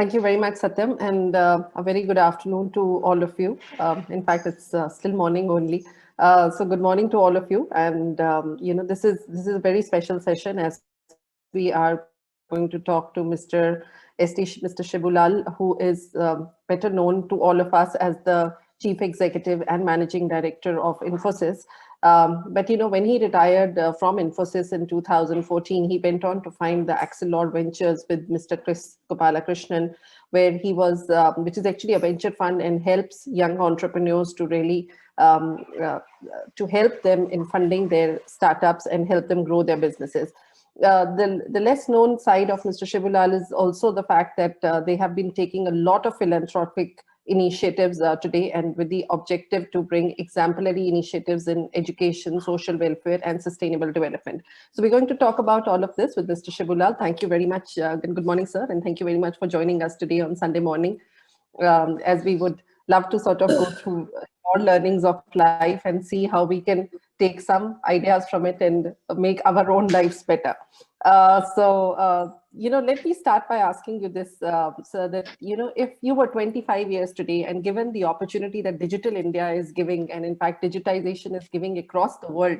Thank you very much, Satyam, and a very good afternoon to all of you. In fact, it's still morning only. So good morning to all of you. And this is a very special session as we are going to talk to Mr. Shibulal, who is better known to all of us as the Chief Executive and Managing Director of Infosys. But when he retired from Infosys in 2014, he went on to find the Axelor Ventures with Mr. Chris Gopalakrishnan, where he was, which is actually a venture fund and helps young entrepreneurs to really to help them in funding their startups and help them grow their businesses. The less known side of Mr. Shibulal is also the fact that they have been taking a lot of philanthropic initiatives today, and with the objective to bring exemplary initiatives in education, social welfare, and sustainable development. So we're going to talk about all of this with Mr. Shibulal. Thank you very much. Good morning, sir, and thank you very much for joining us today on Sunday morning, as we would love to sort of go through our learnings of life and see how we can take some ideas from it and make our own lives better. Let me start by asking you this, sir, that, if you were 25 years today and given the opportunity that Digital India is giving, and in fact, digitization is giving across the world,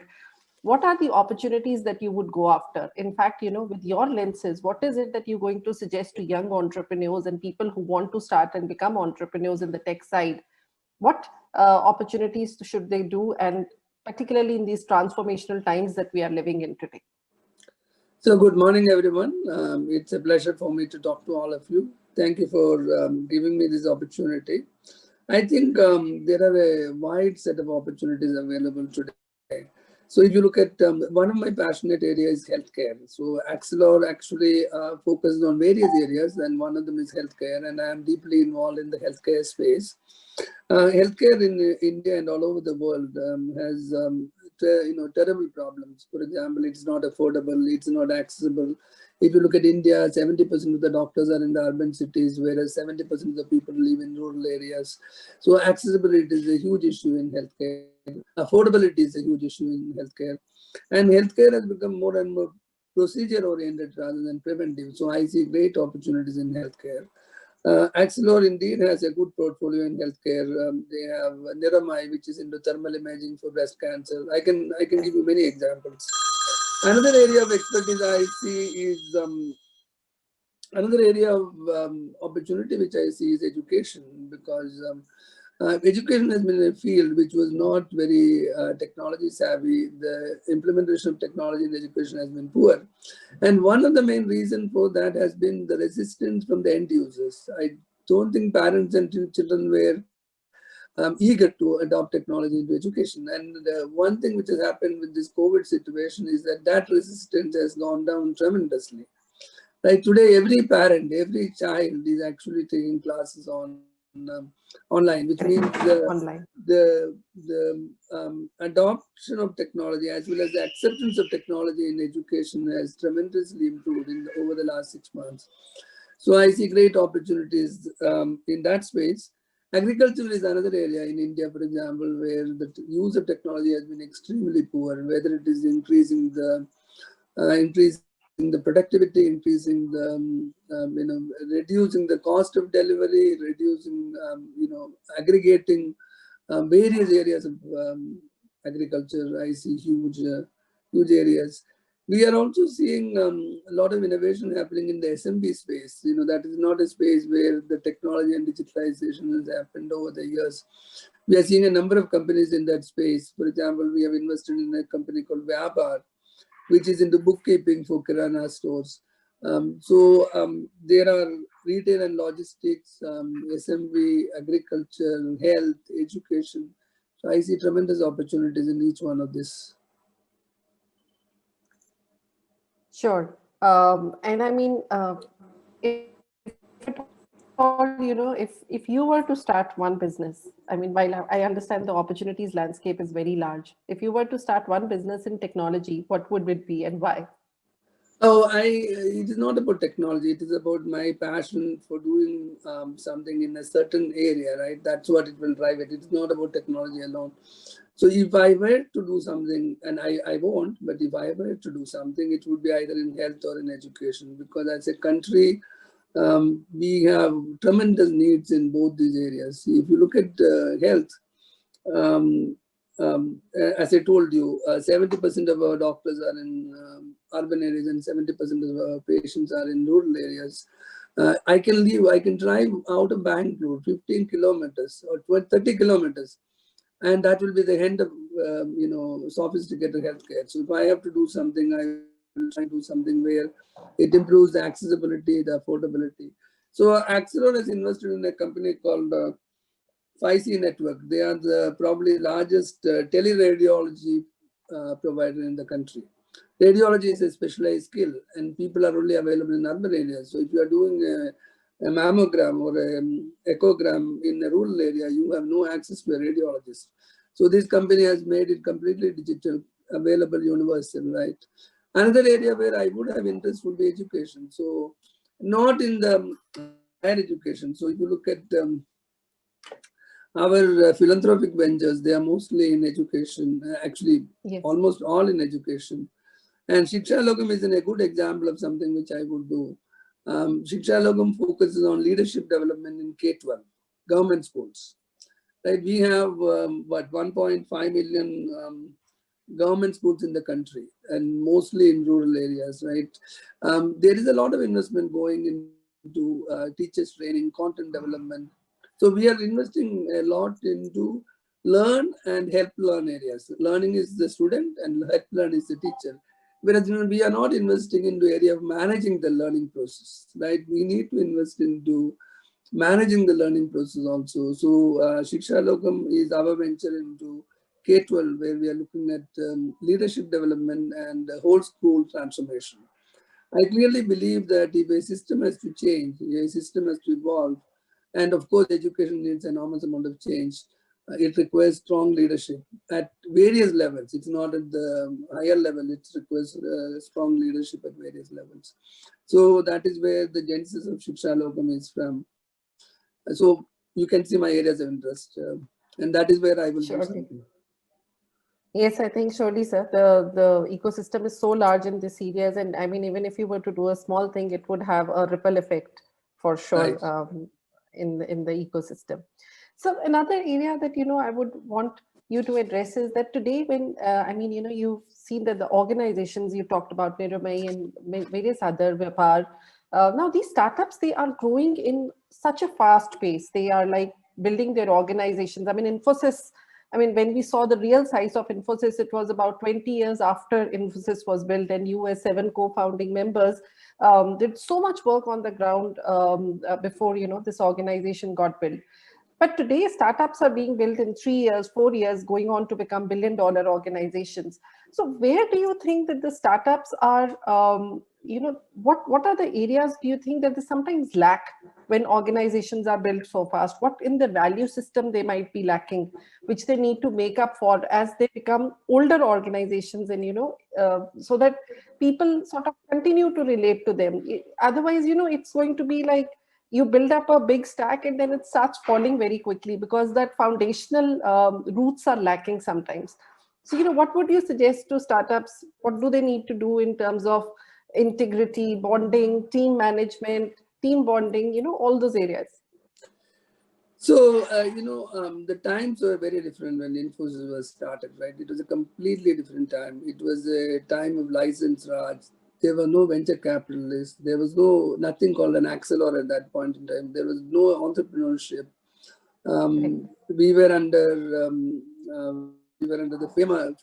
what are the opportunities that you would go after? In fact, with your lenses, what is it that you're going to suggest to young entrepreneurs and people who want to start and become entrepreneurs in the tech side? What opportunities should they do, and particularly in these transformational times that we are living in today? So good morning, everyone. It's a pleasure for me to talk to all of you. Thank you for giving me this opportunity. I think there are a wide set of opportunities available today. So if you look at one of my passionate areas is healthcare. So Axelor actually focused on various areas, and one of them is healthcare, and I am deeply involved in the healthcare space. Healthcare in India and all over the world has terrible problems. For example, it's not affordable, it's not accessible. If you look at India, 70% of the doctors are in the urban cities, whereas 70% of the people live in rural areas. So accessibility is a huge issue in healthcare. Affordability is a huge issue in healthcare. And healthcare has become more and more procedure-oriented rather than preventive. So I see great opportunities in healthcare. Axelor indeed has a good portfolio in healthcare. They have Niramai, which is into thermal imaging for breast cancer. I can give you many examples. Another area of expertise I see is another area of opportunity which I see is education, because education has been a field which was not very technology savvy. The implementation of technology in education has been poor. And one of the main reasons for that has been the resistance from the end users. I don't think parents and children were eager to adopt technology into education. And one thing which has happened with this COVID situation is that resistance has gone down tremendously. Like today, every parent, every child is actually taking classes on online, which means the adoption of technology as well as the acceptance of technology in education has tremendously improved over the last 6 months. So I see great opportunities in that space. Agriculture is another area in India, for example, where the use of technology has been extremely poor, whether it is increasing the productivity, increasing the reducing the cost of delivery, reducing aggregating various areas of agriculture. I see huge areas. We are also seeing a lot of innovation happening in the SMB space. That is not a space where the technology and digitalization has happened over the years. We are seeing a number of companies in that space. For example, we have invested in a company called Vyapar, which is into bookkeeping for Kirana stores. There are retail and logistics, SMB, agriculture, health, education. So I see tremendous opportunities in each one of this. Sure. And I mean, if you were to start one business, I mean, while I understand the opportunities landscape is very large, if you were to start one business in technology, what would it be and why? It is not about technology. It is about my passion for doing something in a certain area, right? That's what it will drive it. It's not about technology alone. So if I were to do something, and I won't, but if I were to do something, it would be either in health or in education, because as a country, We have tremendous needs in both these areas. If you look at health, um, as I told you, 70% of our doctors are in urban areas and 70% of our patients are in rural areas. I can drive out of Bangalore 15 kilometers or 30 kilometers, and that will be the end of sophisticated healthcare. So if I have to do something, I will try and do something where it improves the accessibility, the affordability. So Axelor has invested in a company called 5C Network. They are the probably largest teleradiology provider in the country. Radiology is a specialized skill, and people are only available in urban areas. So if you are doing a mammogram or an echogram in a rural area, you have no access to a radiologist. So this company has made it completely digital, available, universal, right? Another area where I would have interest would be education. So not in the higher education. So if you look at our philanthropic ventures, they are mostly in education, actually Yes. almost all in education. And Shiksha Logam is a good example of something which I would do. Shiksha Logam focuses on leadership development in K-12, government schools. Right? We have, 1.5 million government schools in the country, and mostly in rural areas, right? There is a lot of investment going into teachers training, content development. So we are investing a lot into learn and help learn areas. Learning is the student and help learn is the teacher. Whereas we are not investing into area of managing the learning process, right? We need to invest into managing the learning process also. So Shiksha Lokam is our venture into K-12, where we are looking at leadership development and whole school transformation. I clearly believe that if a system has to change, a system has to evolve, and of course, education needs enormous amount of change. It requires strong leadership at various levels. It's not at the higher level. It requires strong leadership at various levels. So that is where the genesis of Shiksha Lokam is from. So you can see my areas of interest, and that is where I will do Surely. something. Yes, I think surely, sir. The ecosystem is so large in these areas, and I mean, even if you were to do a small thing, it would have a ripple effect for sure, Right. in the ecosystem. So another area that I would want you to address is that today, when I mean, you've seen that the organizations you talked about, Nirumai and various other Vyapar, now these startups, they are growing in such a fast pace. They are like building their organizations. I mean, Infosys. I mean, when we saw the real size of Infosys, it was about 20 years after Infosys was built, and you as 7 co-founding members did so much work on the ground before this organization got built. But today, startups are being built in 3 years, 4 years, going on to become billion-dollar organizations. So, where do you think that the startups are? What are the areas do you think that they sometimes lack when organizations are built so fast? What in the value system they might be lacking, which they need to make up for as they become older organizations, and so that people sort of continue to relate to them. Otherwise, it's going to be like you build up a big stack and then it starts falling very quickly because that foundational roots are lacking sometimes. So what would you suggest to startups? What do they need to do in terms of integrity, bonding, team management, team bonding, all those areas? So, the times were very different when Infosys was started, right? It was a completely different time. It was a time of license Raj. There were no venture capitalists. There was nothing called an Axelor at that point in time. There was no entrepreneurship. Correct. We were under the FEMA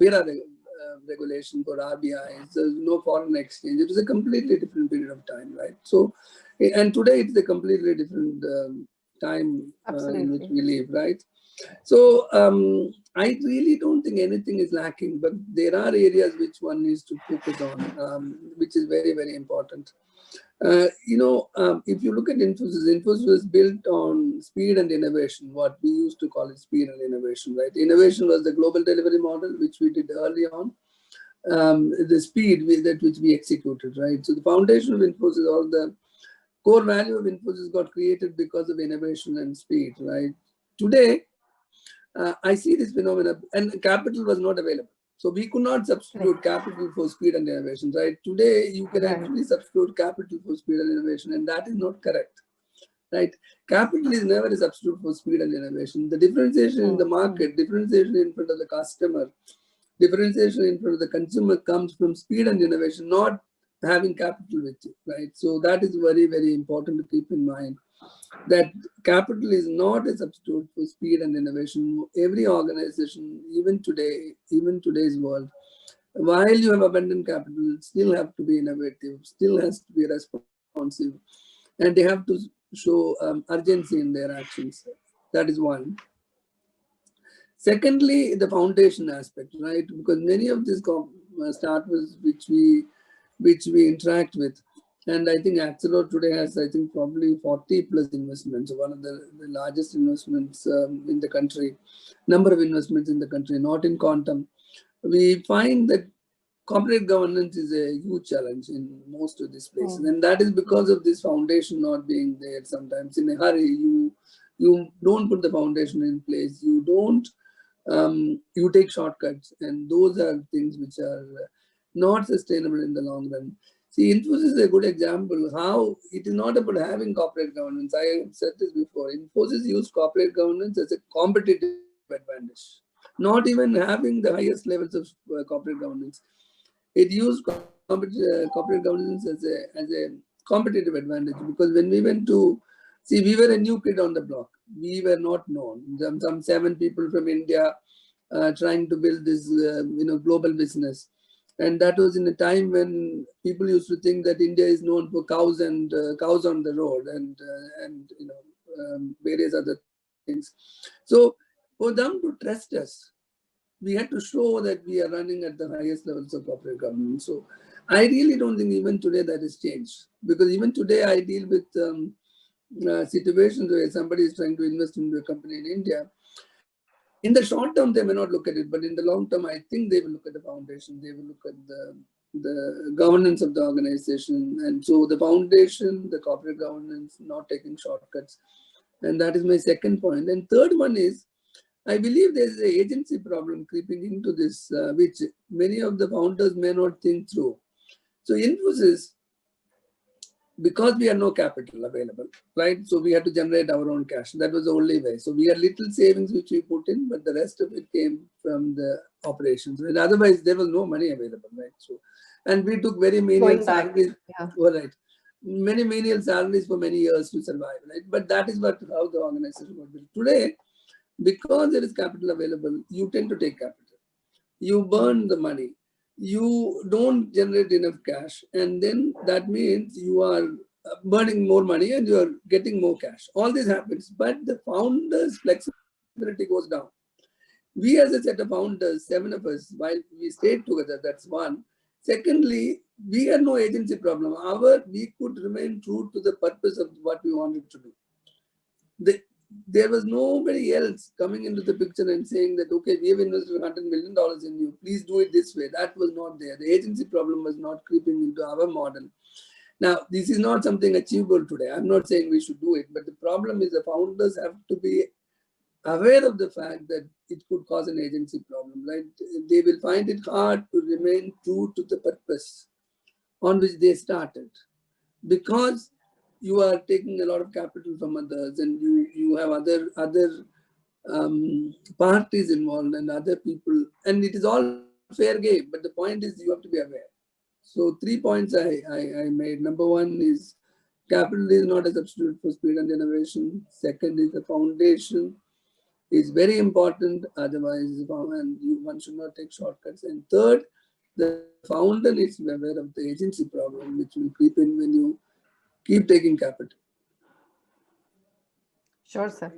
regulation for RBI. So there was no foreign exchange. It was a completely different period of time, right? So, and today it's a completely different time in which Absolutely. we live, right? So I really don't think anything is lacking, but there are areas which one needs to focus on, which is very, very important. If you look at Infosys, Infosys was built on speed and innovation, what we used to call it speed and innovation, right? Innovation was the global delivery model, which we did early on. The speed that which we executed, right? So the foundation of Infosys, all the core value of Infosys got created because of innovation and speed, right? Today, I see this phenomenon, and capital was not available. So we could not substitute capital for speed and innovation, right? Today, you can Right. actually substitute capital for speed and innovation, and that is not correct, right? Capital is never a substitute for speed and innovation. The differentiation in the market, differentiation in front of the customer, differentiation in front of the consumer comes from speed and innovation, not having capital with you, right? So that is very, very important to keep in mind, that capital is not a substitute for speed and innovation. Every organization, even today's world, while you have abundant capital, still have to be innovative, still has to be responsive, and they have to show urgency in their actions. That is one. Secondly, the foundation aspect, right? Because many of these startups which we interact with, and I think Accelor today has, I think, probably 40 plus investments, one of the largest investments in the country, number of investments in the country, not in quantum. We find that corporate governance is a huge challenge in most of these places, and that is because of this foundation not being there. Sometimes in a hurry, you don't put the foundation in place, you take shortcuts, and those are things which are not sustainable in the long run. See, Infosys is a good example how it is not about having corporate governance. I have said this before. Infosys used corporate governance as a competitive advantage, not even having the highest levels of corporate governance. It used corporate governance as a competitive advantage, because when we went to see, we were a new kid on the block. We were not known. Some 7 people from India trying to build this global business, and that was in a time when people used to think that India is known for cows and cows on the road and various other things. So for them to trust us, we had to show that we are running at the highest levels of corporate governance. So I really don't think even today that has changed, because even today I deal with situations where somebody is trying to invest into a company in India. In the short term, they may not look at it, but in the long term, I think they will look at the foundation. They will look at the governance of the organization, and so the foundation, the corporate governance, not taking shortcuts, and that is my second point. And third one is, I believe there's an agency problem creeping into this, which many of the founders may not think through. So Infosys, because we had no capital available, right? So we had to generate our own cash. That was the only way. So we had little savings which we put in, but the rest of it came from the operations. And otherwise, there was no money available, right? So, and we took very menial salaries. Yeah. All right. Many menial salaries for many years to survive, right? But that is how the organization was built. Today, because there is capital available, you tend to take capital. You burn the money. You don't generate enough cash. And then that means you are burning more money and you are getting more cash. All this happens, but the founder's flexibility goes down. We as a set of founders, 7 of us, while we stayed together, that's one. Secondly, we had no agency problem. We could remain true to the purpose of what we wanted to do. There was nobody else coming into the picture and saying that, okay, we have invested $100 million in you, please do it this way. That was not there. The agency problem was not creeping into our model. Now, this is not something achievable today. I'm not saying we should do it, but the problem is the founders have to be aware of the fact that it could cause an agency problem, right? They will find it hard to remain true to the purpose on which they started, because you are taking a lot of capital from others, and you have other parties involved and other people, and it is all fair game. But the point is, you have to be aware. So 3 points I made. Number one is capital is not a substitute for speed and innovation. Second is the foundation is very important. Otherwise, one should not take shortcuts. And third, the founder needs to be aware of the agency problem, which will creep in when you keep taking capital. Sure, sir.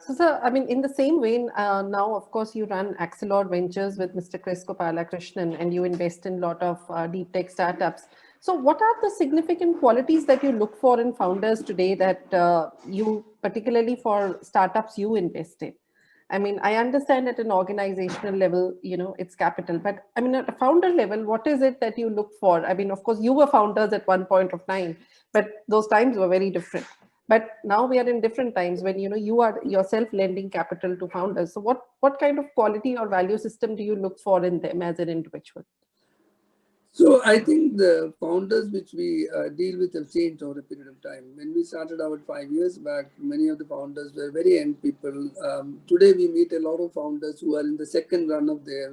So, sir, I mean, in the same vein, now, of course, you run Axelor Ventures with Mr. Chris Gopalakrishnan, and you invest in a lot of deep tech startups. So what are the significant qualities that you look for in founders today that you, particularly for startups, you invest in? I mean, I understand at an organizational level, it's capital, but I mean, at a founder level, what is it that you look for? I mean, of course, you were founders at one point of time, but those times were very different. But now we are in different times when you are yourself lending capital to founders. So what kind of quality or value system do you look for in them as an individual? So I think the founders which we deal with have changed over a period of time. When we started out 5 years back, many of the founders were very young people. Today we meet a lot of founders who are in the second run of their,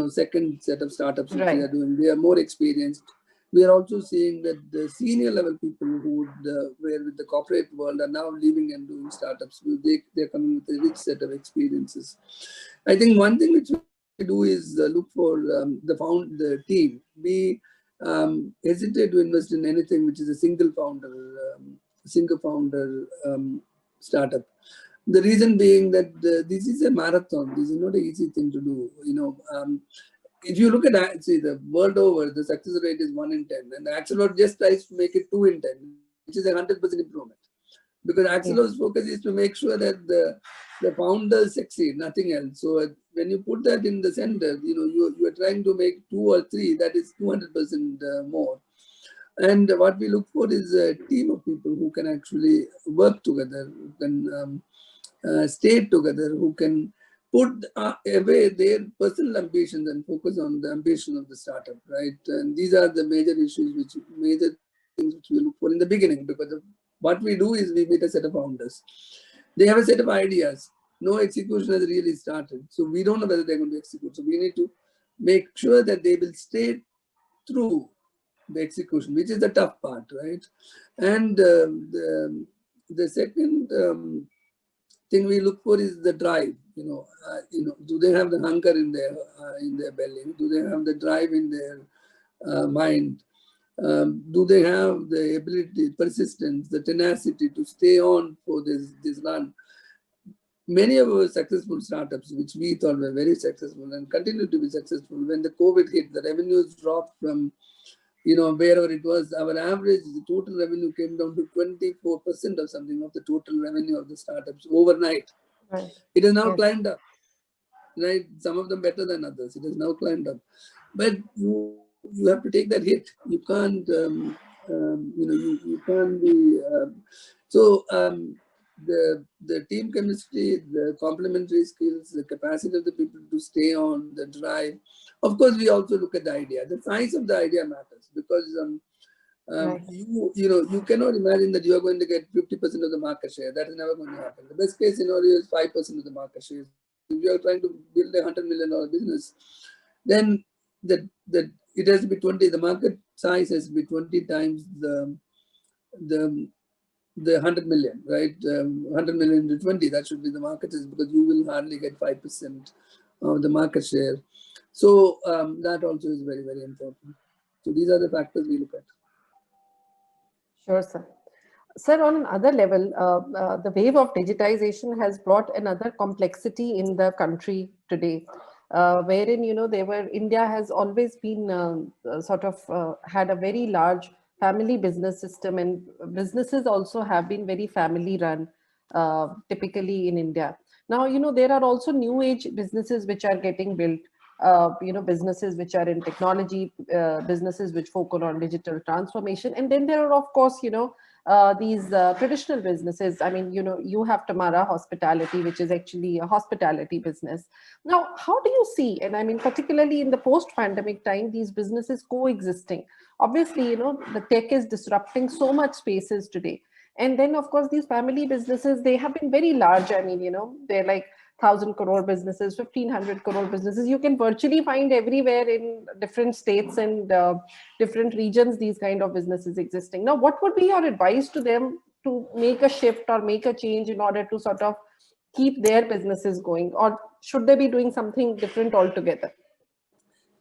second set of startups which they Right. are doing. They are more experienced. We are also seeing that the senior level people who were with the corporate world are now leaving and doing startups. They're coming with a rich set of experiences. I think one thing which we do is look for the team. We hesitate to invest in anything which is a single founder startup. The reason being that this is a marathon. This is not an easy thing to do. If you look at see the world over, the success rate is 1 in 10, and Axelrod just tries to make it 2 in 10, which is a 100% improvement. Because Axelrod's Yes. focus is to make sure that the founders succeed, nothing else. So when you put that in the center, you are trying to make 2 or 3, that is 200% more. And what we look for is a team of people who can actually work together, who can stay together, who can put away their personal ambitions and focus on the ambition of the startup, right? And these are the major things which we look for in the beginning, because what we do is we meet a set of founders. They have a set of ideas. No execution has really started. So we don't know whether they're going to execute. So we need to make sure that they will stay through the execution, which is the tough part, right? And the second thing we look for is the drive. Do they have the hunger in their belly? Do they have the drive in their mind? Do they have the ability, persistence, the tenacity to stay on for this run? Many of our successful startups, which we thought were very successful and continue to be successful, when the COVID hit, the revenues dropped from wherever it was. Our average, the total revenue came down to 24% or something of the total revenue of the startups overnight. Right. It has now Yes. climbed up, right? Some of them better than others. It has now climbed up, but you have to take that hit. You can't, you can't be. The team chemistry, the complementary skills, the capacity of the people to stay on, the drive. Of course, we also look at the idea. The size of the idea matters, because Right. you cannot imagine that you are going to get 50% of the market share. That is never going to happen. The best case scenario is 5% of the market share. If you are trying to build $100 million business, then it has to be 20. The market size has to be 20 times the the 100 million, right? 100 million to 20. That should be the market size, because you will hardly get 5% of the market share. So that also is very, very important. So these are the factors we look at. Sure, sir. Sir, on another level, the wave of digitization has brought another complexity in the country today, wherein India has always been sort of had a very large family business system, and businesses also have been very family run, typically in India. Now, there are also new age businesses which are getting built. Businesses which are in technology, businesses which focus on digital transformation, and then there are, of course, these traditional businesses. I mean, you have Tamara Hospitality, which is actually a hospitality business. Now, how do you see, and I mean, particularly in the post-pandemic time, these businesses coexisting? Obviously, the tech is disrupting so much spaces today. And then, of course, these family businesses, they have been very large. I mean, they're like 1,000 crore businesses, 1,500 crore businesses. You can virtually find everywhere in different states and different regions these kind of businesses existing. Now, what would be your advice to them to make a shift or make a change in order to sort of keep their businesses going, or should they be doing something different altogether?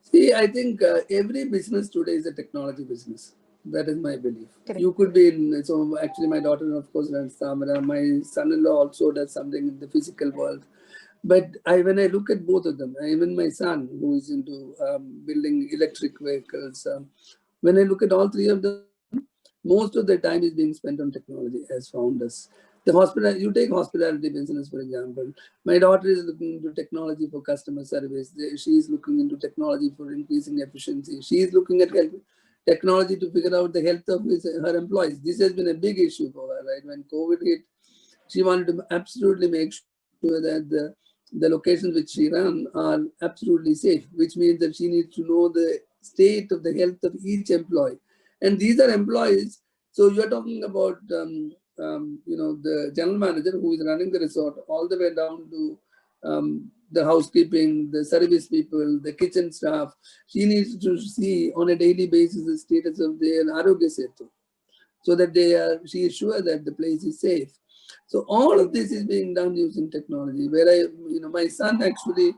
See, I think every business today is a technology business. That is my belief. Correct. You could be in, so actually my daughter, of course, runs Tamara. My son-in-law also does something in the physical world. But when I look at both of them, even my son, who is into building electric vehicles, when I look at all three of them, most of their time is being spent on technology as founders. You take hospitality business, for example. My daughter is looking into technology for customer service. She is looking into technology for increasing efficiency. She is looking at technology to figure out the health of her employees. This has been a big issue for her, right? When COVID hit, she wanted to absolutely make sure that the locations which she ran are absolutely safe, which means that she needs to know the state of the health of each employee. And these are employees. So you're talking about, the general manager who is running the resort, all the way down to the housekeeping, the service people, the kitchen staff. She needs to see on a daily basis the status of their Arogya Setu, so that she is sure that the place is safe. So all of this is being done using technology. Where my son actually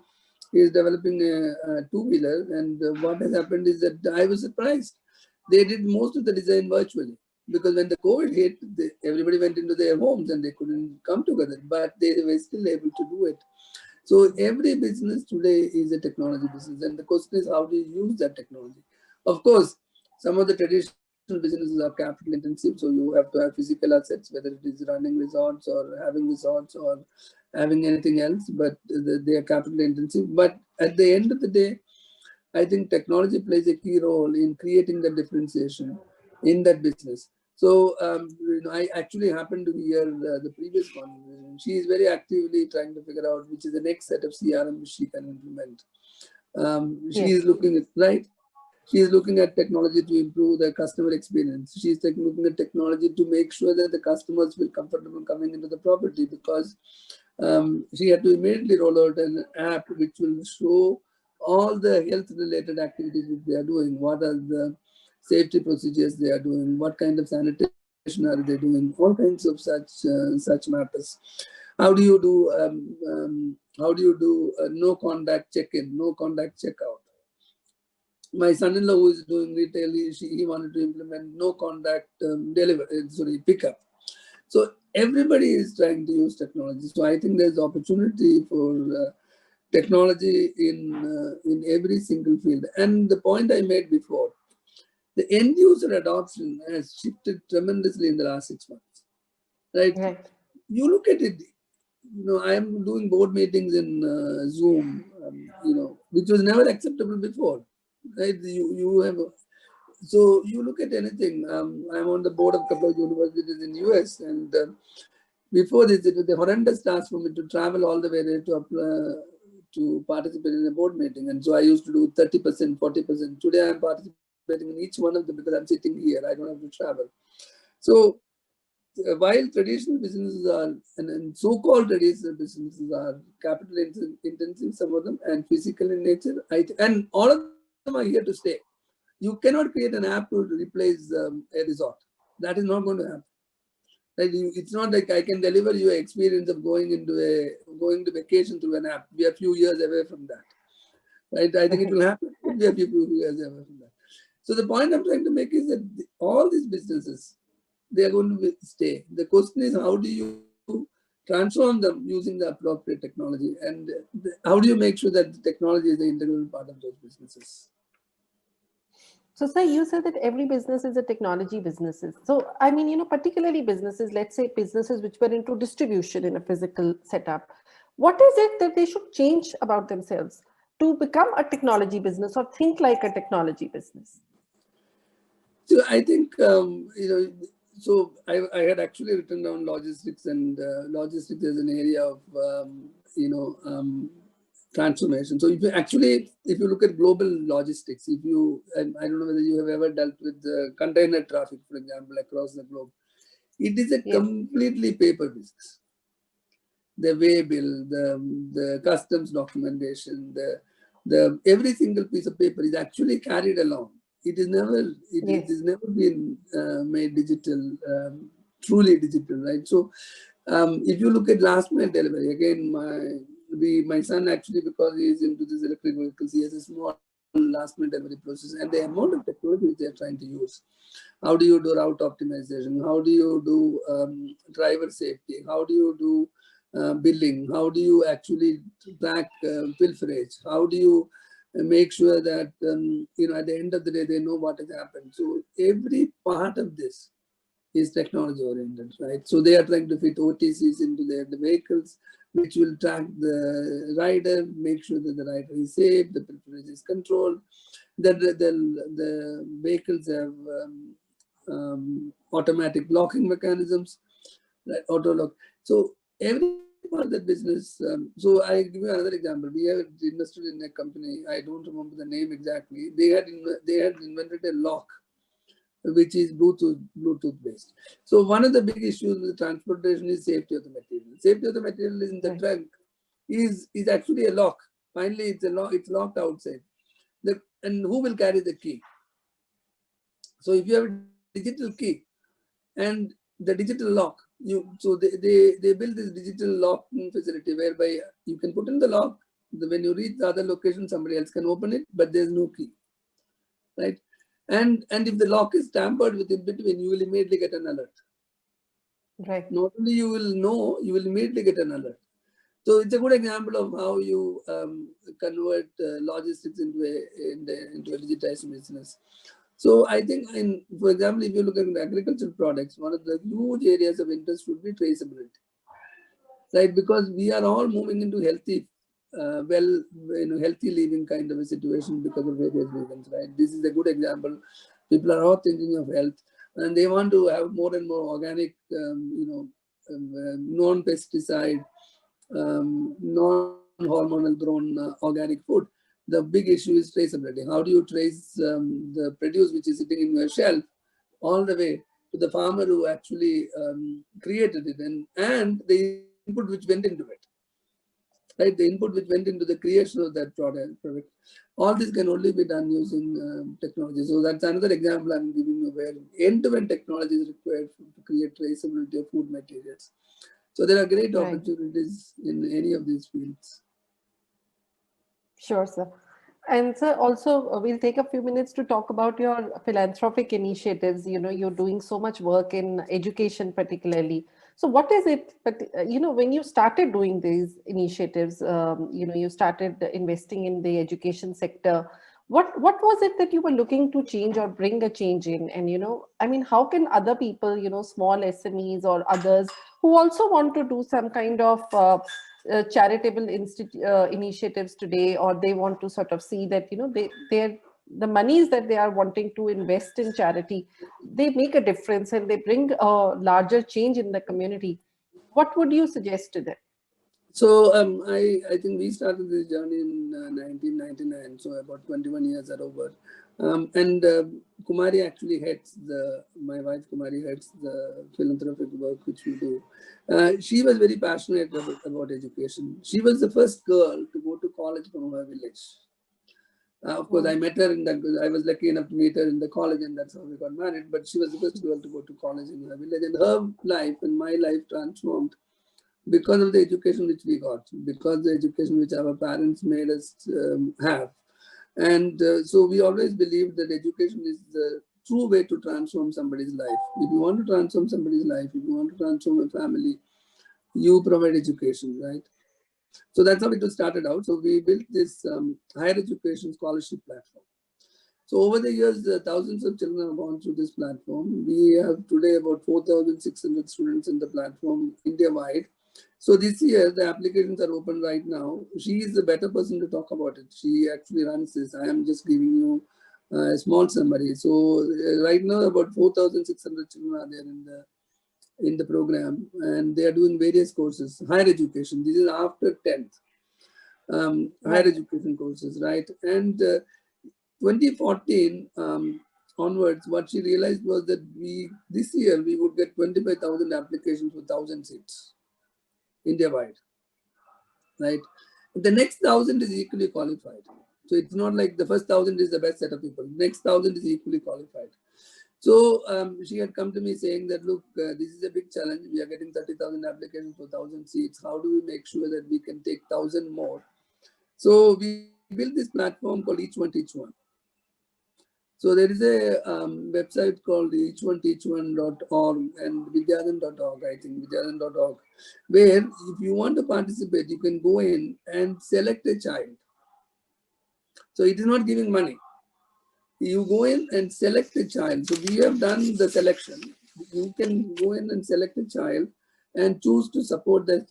is developing a two-wheeler, and what has happened is that I was surprised. They did most of the design virtually, because when the COVID hit, everybody went into their homes and they couldn't come together, but they were still able to do it. So every business today is a technology business, and the question is, how do you use that technology? Of course, some of the traditional businesses are capital intensive, so you have to have physical assets, whether it is running resorts or having anything else, but they are capital intensive. But at the end of the day, I think technology plays a key role in creating the differentiation in that business. So I actually happened to hear the previous conversation. She is very actively trying to figure out which is the next set of CRM which she can implement. She Yes. is looking at, right? She is looking at technology to improve the customer experience. She is looking at technology to make sure that the customers feel comfortable coming into the property, because she had to immediately roll out an app which will show all the health related activities which they are doing. What are the safety procedures they are doing? What kind of sanitation are they doing? All kinds of such matters. How do you do no contact check-in, no contact check-out? My son-in-law, who is doing retail, he wanted to implement no contact pickup. So everybody is trying to use technology. So I think there's opportunity for technology in every single field. And the point I made before, the end user adoption has shifted tremendously in the last 6 months. Right? Right. You look at it. I am doing board meetings in Zoom. Which was never acceptable before. Right? You have. So you look at anything. I'm on the board of a couple of universities in US, and before this, it was a horrendous task for me to travel all the way there to participate in a board meeting. And so I used to do 30%, 40%. Today I'm participating in each one of them because I'm sitting here. I don't have to travel. So while traditional businesses are, and so-called traditional businesses are capital intensive, some of them, and physical in nature, and all of them are here to stay. You cannot create an app to replace a resort. That is not going to happen. Right? It's not like I can deliver you an experience of going to vacation through an app. We are a few years away from that. Right? I think it will happen. We are a few years away from that. So the point I'm trying to make is that all these businesses, they are going to stay. The question is, how do you transform them using the appropriate technology, and how do you make sure that the technology is the integral part of those businesses? So, sir, you said that every business is a technology businesses. So, I mean, particularly businesses, let's say businesses which were into distribution in a physical setup, what is it that they should change about themselves to become a technology business or think like a technology business? So I think, so I had actually written down logistics, and logistics is an area of, transformation. So if you look at global logistics, I don't know whether you have ever dealt with the container traffic, for example, across the globe. It is a completely paper business. The way bill, the customs documentation, the every single piece of paper is actually carried along. It is never been made digital, truly digital, right? So if you look at last mile delivery, again, my son actually, because he is into this electric vehicles, he has a small last mile delivery process, and the amount of technology which they are trying to use. How do you do route optimization? How do you do driver safety? How do you do billing? How do you actually track pilferage? How do you make sure that at the end of the day they know what has happened? So every part of this is technology oriented, right? So they are trying to fit OTCs into the vehicles, which will track the rider, make sure that the rider is safe, the pilferage is controlled. the vehicles have automatic locking mechanisms, right, auto lock. So every part of that business. So I give you another example. We have invested in a company. I don't remember the name exactly. They had invented a lock which is Bluetooth based. So one of the big issues with transportation is safety of the material. Safety of the material is in the Right. trunk is actually a lock. Finally, it's locked outside. And who will carry the key? So if you have a digital key and the digital lock, they build this digital locking facility whereby you can put in the lock. When you reach the other location, somebody else can open it, but there's no key, right? And if the lock is tampered with in between, you will immediately get an alert. Right. Not only you will know, you will immediately get an alert. So it's a good example of how you convert logistics into a digitized business. So I think, for example, if you look at agricultural products, one of the huge areas of interest would be traceability, right? Because we are all moving into healthy, healthy living kind of a situation because of various reasons, right? This is a good example. People are all thinking of health, and they want to have more and more organic, non-pesticide, non-hormonal grown organic food. The big issue is traceability. How do you trace the produce which is sitting in your shelf all the way to the farmer who actually created it, and the input which went into it, right? The input which went into the creation of that product. All this can only be done using technology. So that's another example I'm giving you where end-to-end technology is required to create traceability of food materials. So there are great Right. opportunities in any of these fields. Sure, sir. And sir, also we'll take a few minutes to talk about your philanthropic initiatives. You're doing so much work in education, particularly. So, what is it? But when you started doing these initiatives, you started investing in the education sector. What was it that you were looking to change or bring a change in? And I mean, how can other people, small SMEs or others who also want to do some kind of charitable initiatives today, or they want to sort of see that they're the monies that they are wanting to invest in charity, they make a difference and they bring a larger change in the community. What would you suggest to them? So I think we started this journey in 1999, so about 21 years are over. And Kumari actually heads my wife Kumari heads the philanthropic work which we do. She was very passionate about education. She was the first girl to go to college from her village. Of course, I met her I was lucky enough to meet her in the college, and that's how we got married. But she was the first girl to go to college in her village, and her life and my life transformed because of the education which we got, because the education which our parents made us have. And so we always believed that education is the true way to transform somebody's life. If you want to transform somebody's life, if you want to transform a family, you provide education, right? So that's how it was started out. So we built this higher education scholarship platform. So over the years, thousands of children have gone through this platform. We have today about 4,600 students in the platform India-wide. So this year, the applications are open right now. She is the better person to talk about it. She actually runs this. I am just giving you a small summary. So right now, about 4,600 children are there in the program, and they are doing various courses. Higher education. This is after 10th. Higher Right. education courses, right? And 2014 onwards, what she realized was that this year we would get 25,000 applications for 1,000 seats, India-wide, right? The next 1,000 is equally qualified. So it's not like the first 1,000 is the best set of people. Next 1,000 is equally qualified. So she had come to me saying that, look, this is a big challenge. We are getting 30,000 applications for 1,000 seats. How do we make sure that we can take 1,000 more? So we built this platform called Each One Teach One. So there is a website called each1teach1.org and vidyadan.org, I think, vidyadan.org, where if you want to participate, you can go in and select a child. So it is not giving money. You go in and select a child. So we have done the selection. You can go in and select a child and choose to support that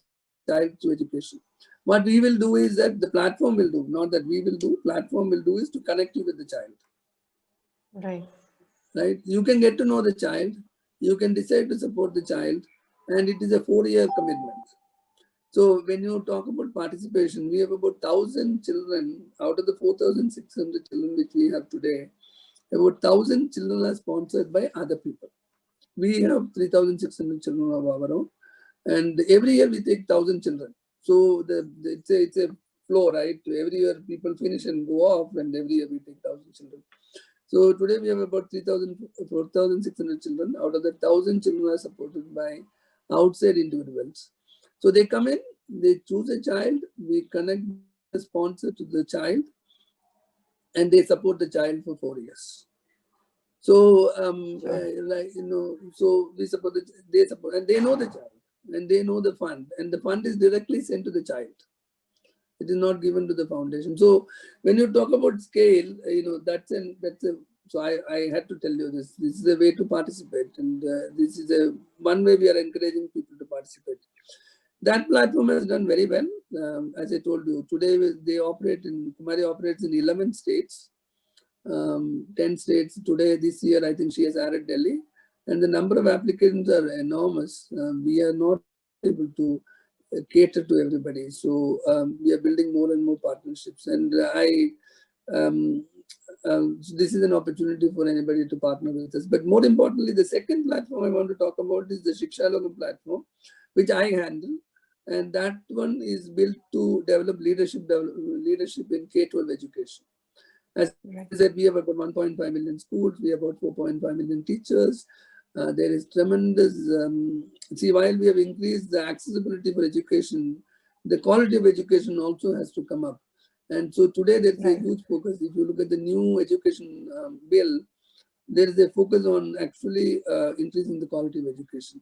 child. child through education. What we will do is that the platform will do, not that we will do, platform will do is to connect you with the child. Right. Right? You can get to know the child, you can decide to support the child, and it is a 4-year commitment. So when you talk about participation, we have about 1,000 children out of the 4,600 children which we have today. About 1,000 children are sponsored by other people. We have 3,600 children of our own, and every year we take 1,000 children. So it's a flow, right? Every year people finish and go off, and every year we take 1,000 children. So today we have about 4,600 children. Out of the 1,000 children are supported by outside individuals. So they come in, they choose a child, we connect the sponsor to the child, and they support the child for 4 years. So, so we support they support, and they know the child, and they know the fund, and the fund is directly sent to the child. It is not given to the foundation. So when you talk about scale, that's a. So I had to tell you this. This is a way to participate, and this is one way we are encouraging people to participate. That platform has done very well. As I told you, today Kumari operates in 11 states. 10 states today. This year, I think she has added Delhi, and the number of applicants are enormous. We are not able to cater to everybody, so we are building more and more partnerships. And so this is an opportunity for anybody to partner with us. But more importantly, the second platform I want to talk about is the Shikshalogam platform, which I handle, and that one is built to develop leadership in K-12 education. As I said, we have about 1.5 million schools, we have about 4.5 million teachers. There is tremendous, while we have increased the accessibility for education, the quality of education also has to come up. And so today there is a huge focus. If you look at the new education bill, there is a focus on actually increasing the quality of education.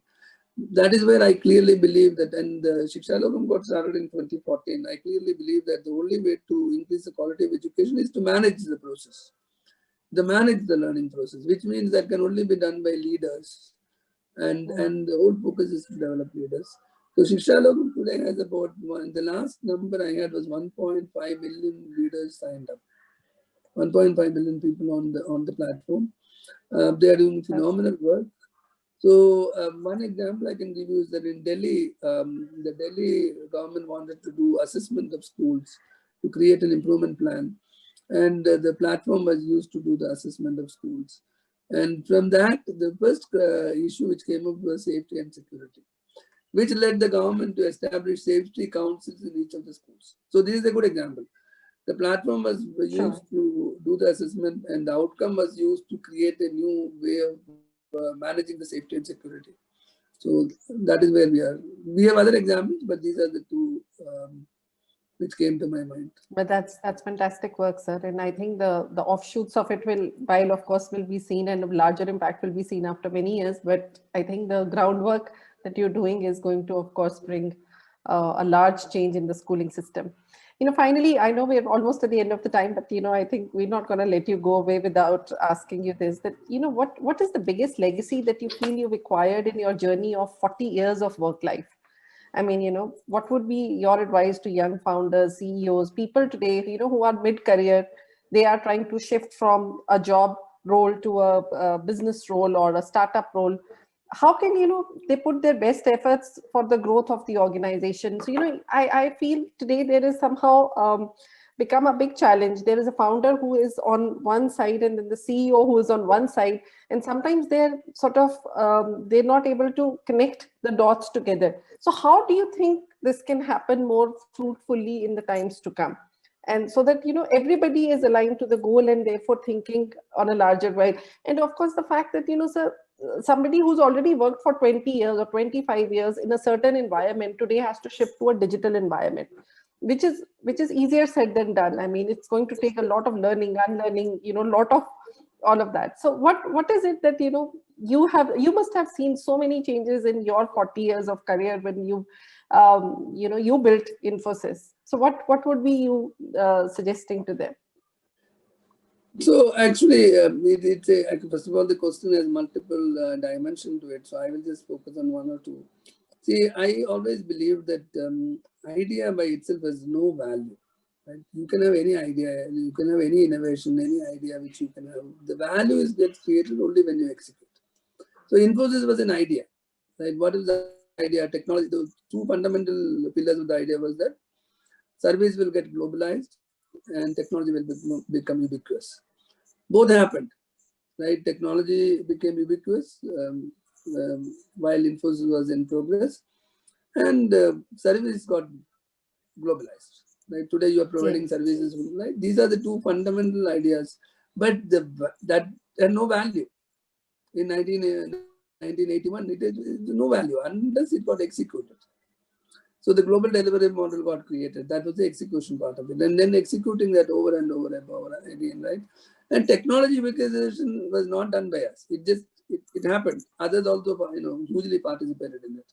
That is where I clearly believe that, and Shikshalogam got started in 2014. I clearly believe that the only way to increase the quality of education is to manage the process, manage the learning process, which means that can only be done by leaders. And the whole focus is to develop leaders. So Shikshalogam today has about the last number I had was 1.5 million leaders signed up. 1.5 million people on the platform. They are doing phenomenal work. So one example I can give you is that in Delhi, the Delhi government wanted to do assessment of schools to create an improvement plan. And the platform was used to do the assessment of schools. And from that, the first issue which came up was safety and security, which led the government to establish safety councils in each of the schools. So this is a good example. The platform was used to do the assessment, and the outcome was used to create a new way of managing the safety and security. So that is where we are. We have other examples, but these are the two which came to my mind. But that's fantastic work, sir. And I think the offshoots of it while of course will be seen, and a larger impact will be seen after many years. But I think the groundwork that you're doing is going to, of course, bring a large change in the schooling system. Finally, I know we're almost at the end of the time, but I think we're not going to let you go away without asking you this, that what is the biggest legacy that you feel you've acquired in your journey of 40 years of work life? I mean, what would be your advice to young founders, CEOs, people today, who are mid-career? They are trying to shift from a job role to a business role or a startup role. How can, they put their best efforts for the growth of the organization? So, I feel today there is somehow become a big challenge. There is a founder who is on one side and then the CEO who is on one side. And sometimes they're sort of, they're not able to connect the dots together. So how do you think this can happen more fruitfully in the times to come? And so that, everybody is aligned to the goal and therefore thinking on a larger way. And of course, the fact that, sir, somebody who's already worked for 20 years or 25 years in a certain environment today has to shift to a digital environment, which is easier said than done. I mean, it's going to take a lot of learning, unlearning, lot of all of that. So what is it that, you must have seen so many changes in your 40 years of career when you built Infosys. So what would be you suggesting to them? So actually, first of all, the question has multiple dimensions to it. So I will just focus on one or two. See, I always believe that idea by itself has no value. Right? You can have any idea, you can have any innovation, any idea which you can have. The value is gets created only when you execute. So Infosys was an idea. Right? What is the idea? Technology. The two fundamental pillars of the idea was that service will get globalized and technology will become ubiquitous. Both happened. Right? Technology became ubiquitous while Infosys was in progress, and service got globalized. Right? Today you are providing Yes. services. Right? These are the two fundamental ideas, but that had no value in 1981. It is no value unless it got executed. So the global delivery model got created. That was the execution part of it. And then executing that over and over and over again, right? And technology ubiquitization was not done by us. It happened. Others also, hugely participated in it.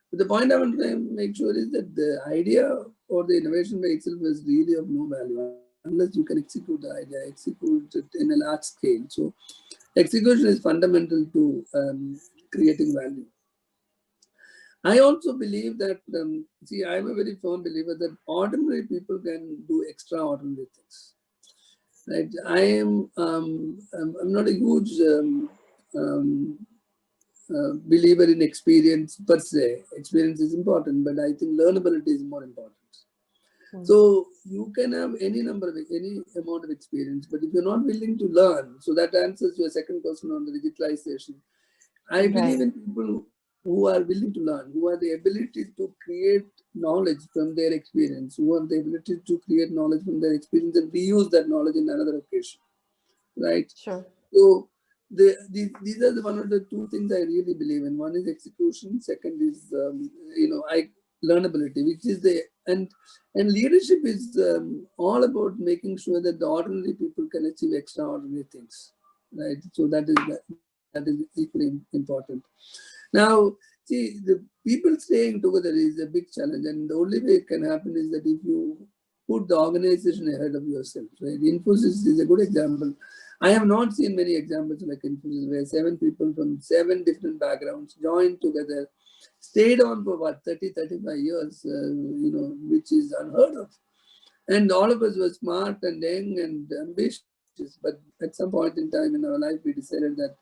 But the point I want to make sure is that the idea or the innovation by itself is really of no value unless you can execute the idea, execute it in a large scale. So execution is fundamental to creating value. I also believe that, see, I'm a very firm believer that ordinary people can do extraordinary things. Right? I'm not a huge believer in experience per se. Experience is important, but I think learnability is more important. So you can have any amount of experience, but if you're not willing to learn, so that answers your second question on the digitalization. I believe Right. in people who are willing to learn, who have the ability to create knowledge from their experience, who have the ability to create knowledge from their experience and reuse that knowledge in another occasion, right? Sure. So these are the one of the two things I really believe in. One is execution. Second is learnability, which is and leadership is all about making sure that the ordinary people can achieve extraordinary things, right? So that is equally important. Now, see, the people staying together is a big challenge, and the only way it can happen is that if you put the organization ahead of yourself, right? Infosys is a good example. I have not seen many examples like Infosys where 7 people from 7 different backgrounds joined together, stayed on for what, 30, 35 years, which is unheard of. And all of us were smart and young and ambitious. But at some point in time in our life, we decided that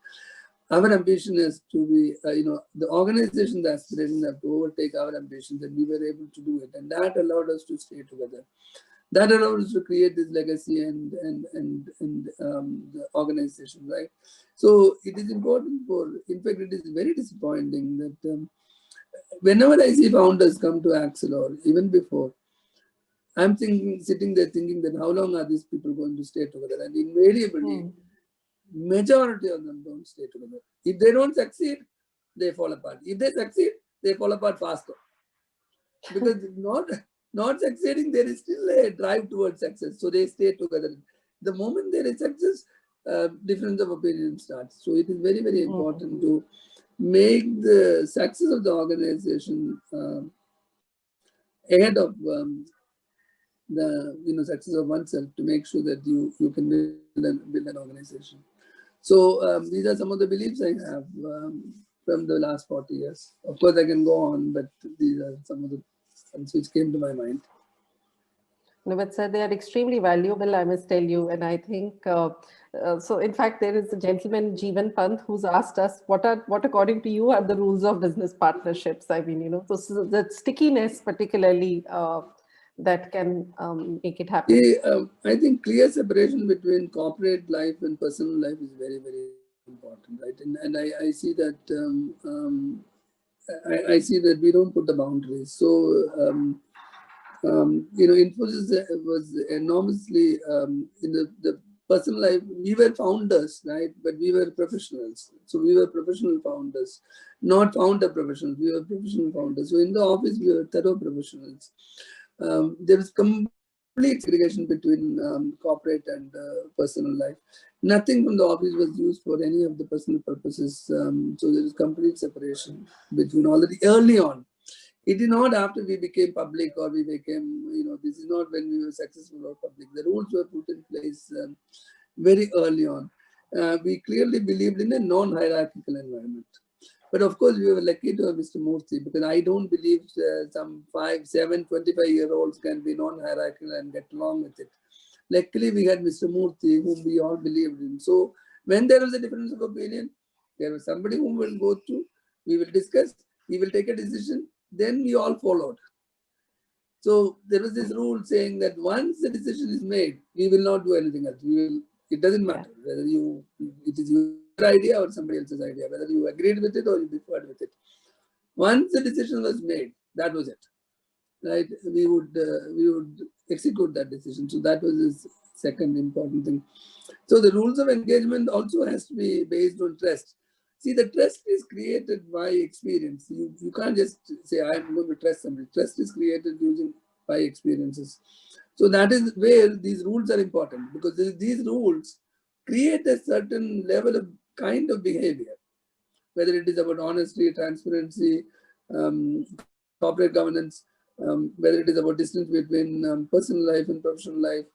our ambition is to be, the organization's aspirations have to overtake our ambitions, and we were able to do it. And that allowed us to stay together. That allowed us to create this legacy and the organization, right? So it is important in fact, it is very disappointing that whenever I see founders come to Axel or even before, sitting there thinking that how long are these people going to stay together? And invariably, majority of them don't stay together. If they don't succeed, they fall apart. If they succeed, they fall apart faster. Because not succeeding, there is still a drive towards success. So they stay together. The moment there is success, difference of opinion starts. So it is very, very important to make the success of the organization ahead of the success of oneself, to make sure that you can build an organization. So these are some of the beliefs I have from the last 40 years. Of course, I can go on, but these are some of the things which came to my mind. No, but sir, they are extremely valuable, I must tell you. And I think, so in fact, there is a gentleman, Jeevan Pant, who's asked us, what according to you are the rules of business partnerships? I mean, so the stickiness particularly that can make it happen. I think clear separation between corporate life and personal life is very, very important, right? And I see that I see that we don't put the boundaries. So Infosys was enormously in the personal life. We were founders, right? But we were professionals. So we were professional founders, not founder professionals. We were professional founders. So in the office, we were thorough professionals. There was complete segregation between corporate and personal life. Nothing from the office was used for any of the personal purposes. So there is complete separation between already early on. It is not after we became public or we became, this is not when we were successful or public. The rules were put in place very early on. We clearly believed in a non-hierarchical environment. But of course, we were lucky to have Mr. Murthy, because I don't believe some 5, 7, 25-year-olds can be non-hierarchical and get along with it. Luckily, we had Mr. Murthy, whom we all believed in. So when there was a difference of opinion, there was somebody whom we'll go to, we will discuss, he will take a decision, then we all followed. So there was this rule saying that once the decision is made, we will not do anything else. It doesn't matter whether it is your idea or somebody else's idea, whether you agreed with it or you differed with it. Once the decision was made, that was it. Right? We would execute that decision. So that was his second important thing. So the rules of engagement also has to be based on trust. See, the trust is created by experience. You can't just say, I'm going to trust somebody. Trust is created using by experiences. So that is where these rules are important, because these rules create a certain level of kind of behavior, whether it is about honesty, transparency, corporate governance, whether it is about distance between personal life and professional life.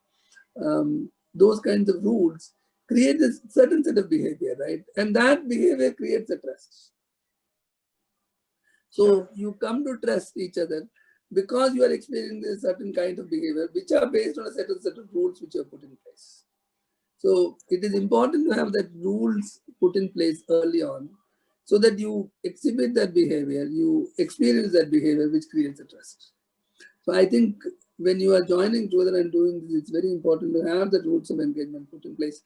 Those kinds of rules create a certain set of behavior, right? And that behavior creates a trust. So you come to trust each other because you are experiencing a certain kind of behavior, which are based on a set of rules which you have put in place. So it is important to have that rules put in place early on, so that you exhibit that behavior, you experience that behavior, which creates a trust. So I think when you are joining together and doing this, it's very important to have the rules of engagement put in place.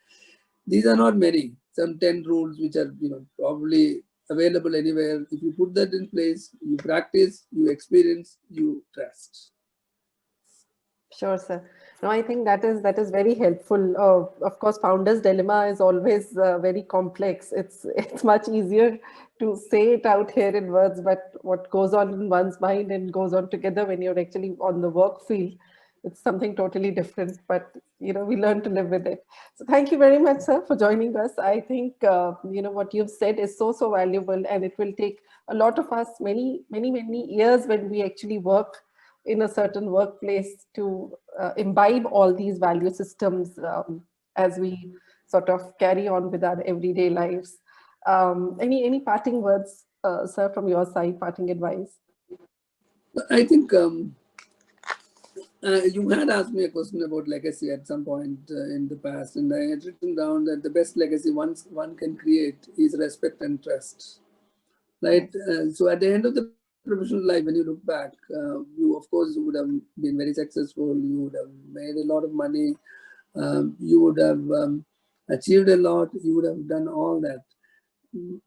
These are not many, some 10 rules which are probably available anywhere. If you put that in place, you practice, you experience, you trust. Sure, sir. No, I think that is very helpful. Of course, founder's dilemma is always very complex. It's much easier to say it out here in words, but what goes on in one's mind and goes on together when you're actually on the work field, it's something totally different. But we learn to live with it. So thank you very much, sir, for joining us. I think what you've said is so valuable, and it will take a lot of us many years when we actually work in a certain workplace to imbibe all these value systems as we sort of carry on with our everyday lives. Any parting words, sir, from your side, parting advice? I think you had asked me a question about legacy at some point in the past, and I had written down that the best legacy one can create is respect and trust. Right. So at the end of the professional life, when you look back, you of course would have been very successful. You would have made a lot of money. You would have achieved a lot. You would have done all that.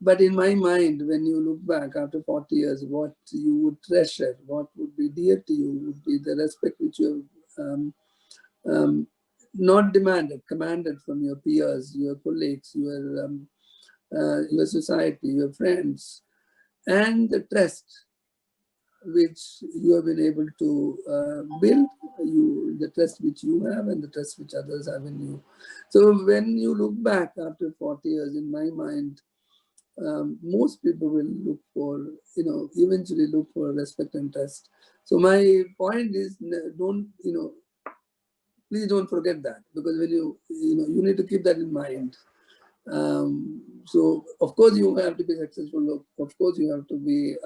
But in my mind, when you look back after 40 years, what you would treasure, what would be dear to you, would be the respect which you have not demanded, commanded from your peers, your colleagues, your society, your friends, and the trust which you have been able to build, the trust which you have and the trust which others have in you. So when you look back after 40 years, in my mind, most people will look for, eventually look for respect and trust. So my point is, please don't forget that, because when you need to keep that in mind. So of course you have to be successful. Of course you have to be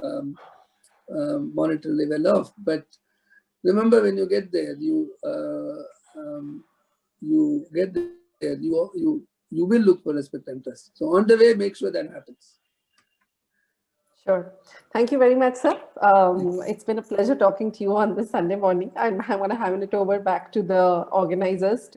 monetarily well off. But remember, when you get there, you will look for respect and trust. So on the way, make sure that happens. Sure. Thank you very much, sir. It's been a pleasure talking to you on this Sunday morning. I'm going to hand it over back to the organizers